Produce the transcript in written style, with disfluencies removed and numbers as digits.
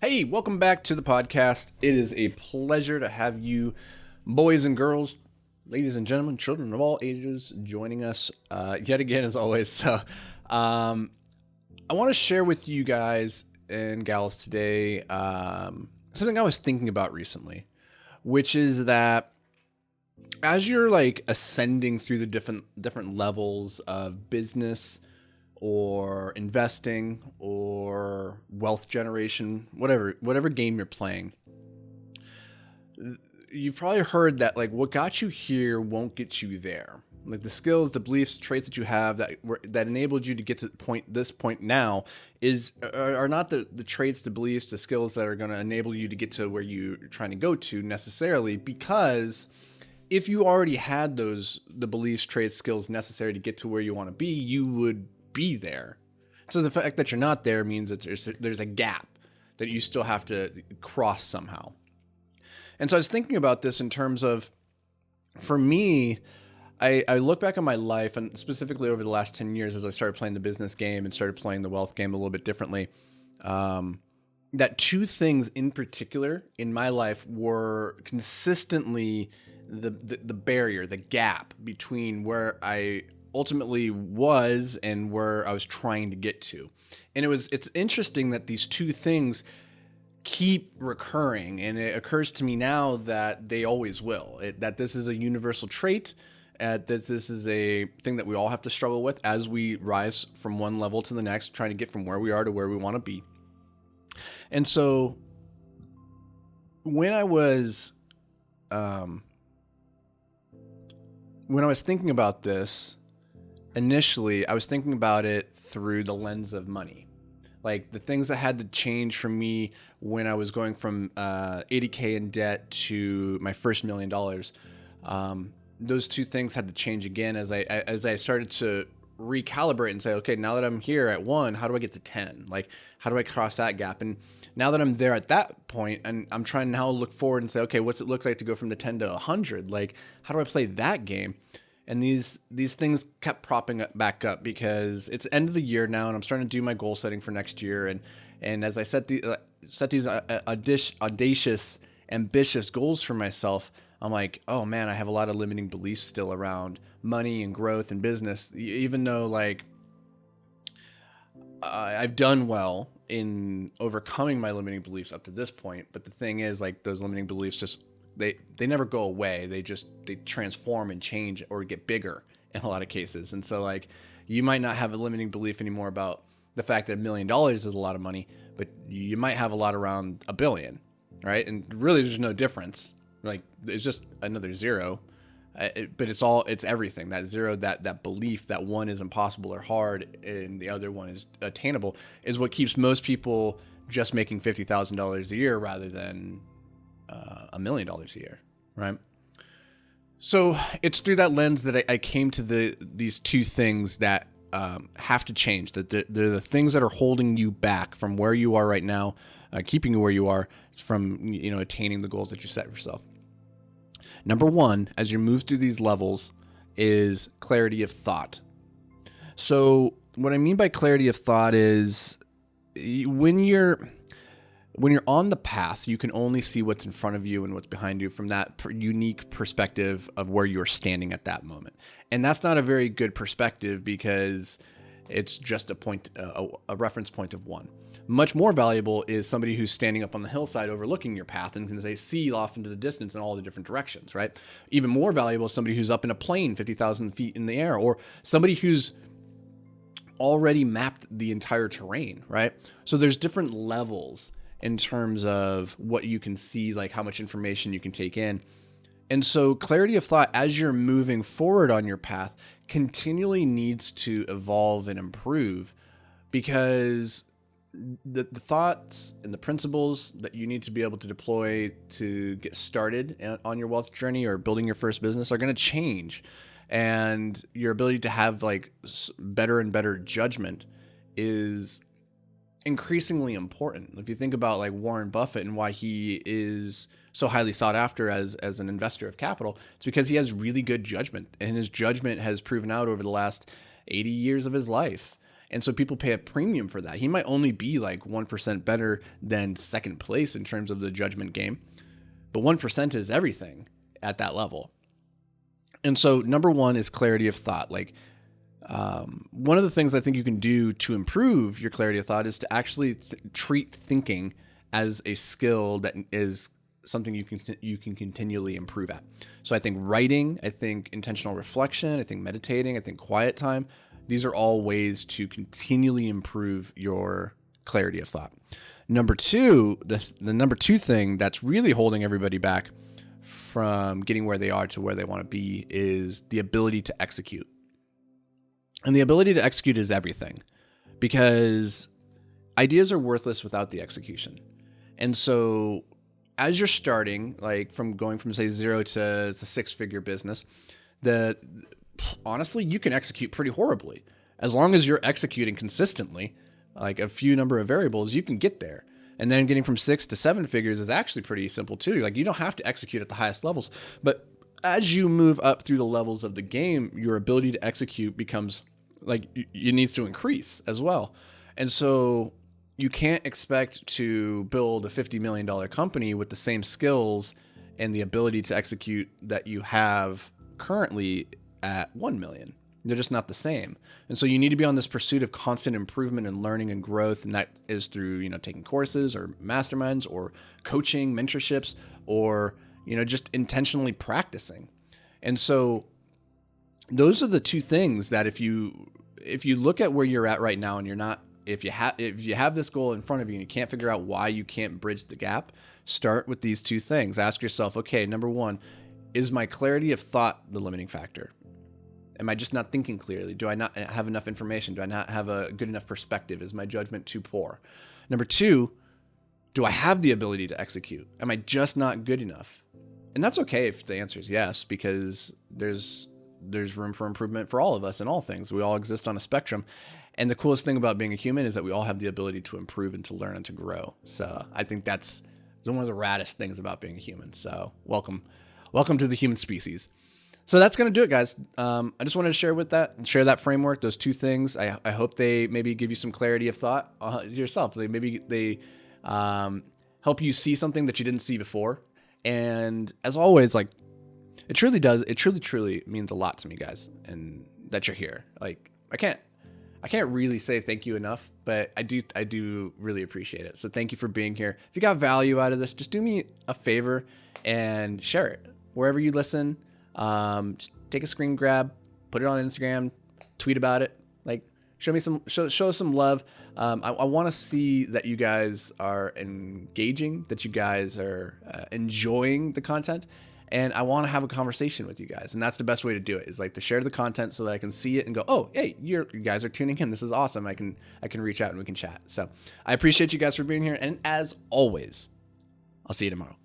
Hey, welcome back to the podcast. It is a pleasure to have you, boys and girls, ladies and gentlemen, children of all ages, joining us yet again, as always. I want to share with you guys and gals today something I was thinking about recently, which is that as you're like ascending through the different levels of business or investing or wealth generation, whatever game you're playing, you've probably heard that like what got you here won't get you there. Like the skills, the beliefs, traits that you have that enabled you to get to this point now are not the traits, the beliefs, the skills that are going to enable you to get to where you're trying to go to necessarily, because if you already had the beliefs, traits, skills necessary to get to where you want to be, you would be there. So the fact that you're not there means that there's a gap that you still have to cross somehow. And so I was thinking about this in terms of, for me, I look back on my life, and specifically over the last 10 years as I started playing the business game and started playing the wealth game a little bit differently, that two things in particular in my life were consistently the barrier, the gap between where I ultimately was and where I was trying to get to. And it's interesting that these two things keep recurring, and it occurs to me now that they always will, that this is a universal trait, that this is a thing that we all have to struggle with as we rise from one level to the next, trying to get from where we are to where we want to be. And so when I was thinking about this, initially, I was thinking about it through the lens of money. Like the things that had to change for me when I was going from $80K in debt to my first $1 million. Those two things had to change again as I started to recalibrate and say, okay, now that I'm here at 1, how do I get to 10? Like, how do I cross that gap? And now that I'm there at that point, and I'm trying now to look forward and say, okay, what's it look like to go from the 10 to 100? Like, how do I play that game? And these things kept propping back up because it's end of the year now, and I'm starting to do my goal setting for next year. And as I set these audacious, ambitious goals for myself, I'm like, oh man, I have a lot of limiting beliefs still around money and growth and business. Even though like I've done well in overcoming my limiting beliefs up to this point, but the thing is, like, those limiting beliefs just they never go away. They transform and change or get bigger in a lot of cases. And so like you might not have a limiting belief anymore about the fact that $1 million is a lot of money, but you might have a lot around $1 billion, right? And really there's no difference. Like it's just another zero, but it's everything. That zero, that belief that one is impossible or hard and the other one is attainable is what keeps most people just making $50,000 a year rather than $1 million a year, right? So it's through that lens that I came to these two things that have to change. That they're the things that are holding you back from where you are right now, keeping you where you are from attaining the goals that you set for yourself. Number one, as you move through these levels, is clarity of thought. So what I mean by clarity of thought is when you're on the path, you can only see what's in front of you and what's behind you from that unique perspective of where you're standing at that moment. And that's not a very good perspective because it's just a reference point of one. Much more valuable is somebody who's standing up on the hillside overlooking your path and can see off into the distance in all the different directions, right? Even more valuable is somebody who's up in a plane 50,000 feet in the air, or somebody who's already mapped the entire terrain, right? So there's different levels in terms of what you can see, like how much information you can take in. And so clarity of thought as you're moving forward on your path continually needs to evolve and improve, because the thoughts and the principles that you need to be able to deploy to get started on your wealth journey or building your first business are going to change. And your ability to have like better and better judgment is increasingly important. If you think about like Warren Buffett and why he is so highly sought after as an investor of capital, it's because he has really good judgment, and his judgment has proven out over the last 80 years of his life. And so people pay a premium for that. He might only be like 1% better than second place in terms of the judgment game, but 1% is everything at that level. And so number one is clarity of thought. Like one of the things I think you can do to improve your clarity of thought is to actually treat thinking as a skill that is something you can continually improve at. So I think writing, I think intentional reflection, I think meditating, I think quiet time, these are all ways to continually improve your clarity of thought. Number two, the number two thing that's really holding everybody back from getting where they are to where they want to be is the ability to execute. And the ability to execute is everything, because ideas are worthless without the execution. And so as you're starting, like going from say 0 to 6-figure business, honestly, you can execute pretty horribly. As long as you're executing consistently, like a few number of variables, you can get there. And then getting from 6 to 7 figures is actually pretty simple too. Like you don't have to execute at the highest levels, but as you move up through the levels of the game, your ability to execute becomes like it needs to increase as well. And so you can't expect to build a $50 million company with the same skills and the ability to execute that you have currently at 1 million. They're just not the same. And so you need to be on this pursuit of constant improvement and learning and growth. And that is through, taking courses or masterminds or coaching, mentorships, or, just intentionally practicing. And so those are the two things that if you look at where you're at right now and you're not, if you have this goal in front of you and you can't figure out why you can't bridge the gap, start with these two things. Ask yourself, okay, number one, is my clarity of thought the limiting factor? Am I just not thinking clearly? Do I not have enough information? Do I not have a good enough perspective? Is my judgment too poor? Number two, do I have the ability to execute? Am I just not good enough? And that's okay if the answer is yes, because there's room for improvement for all of us in all things. We all exist on a spectrum. And the coolest thing about being a human is that we all have the ability to improve and to learn and to grow. So I think that's one of the raddest things about being a human. So welcome to the human species. So that's going to do it, guys. I just wanted to share that framework, those two things. I hope they maybe give you some clarity of thought yourself. They help you see something that you didn't see before. And as always, like it truly means a lot to me, guys, and that you're here. Like I can't really say thank you enough, but I do really appreciate it. So thank you for being here. If you got value out of this, just do me a favor and share it wherever you listen. Just take a screen grab, put it on Instagram, tweet about it. Like show us some love. I want to see that you guys are engaging, that you guys are enjoying the content, and I want to have a conversation with you guys. And that's the best way to do it, is like to share the content so that I can see it and go, oh, hey, you guys are tuning in. This is awesome. I can reach out and we can chat. So I appreciate you guys for being here. And as always, I'll see you tomorrow.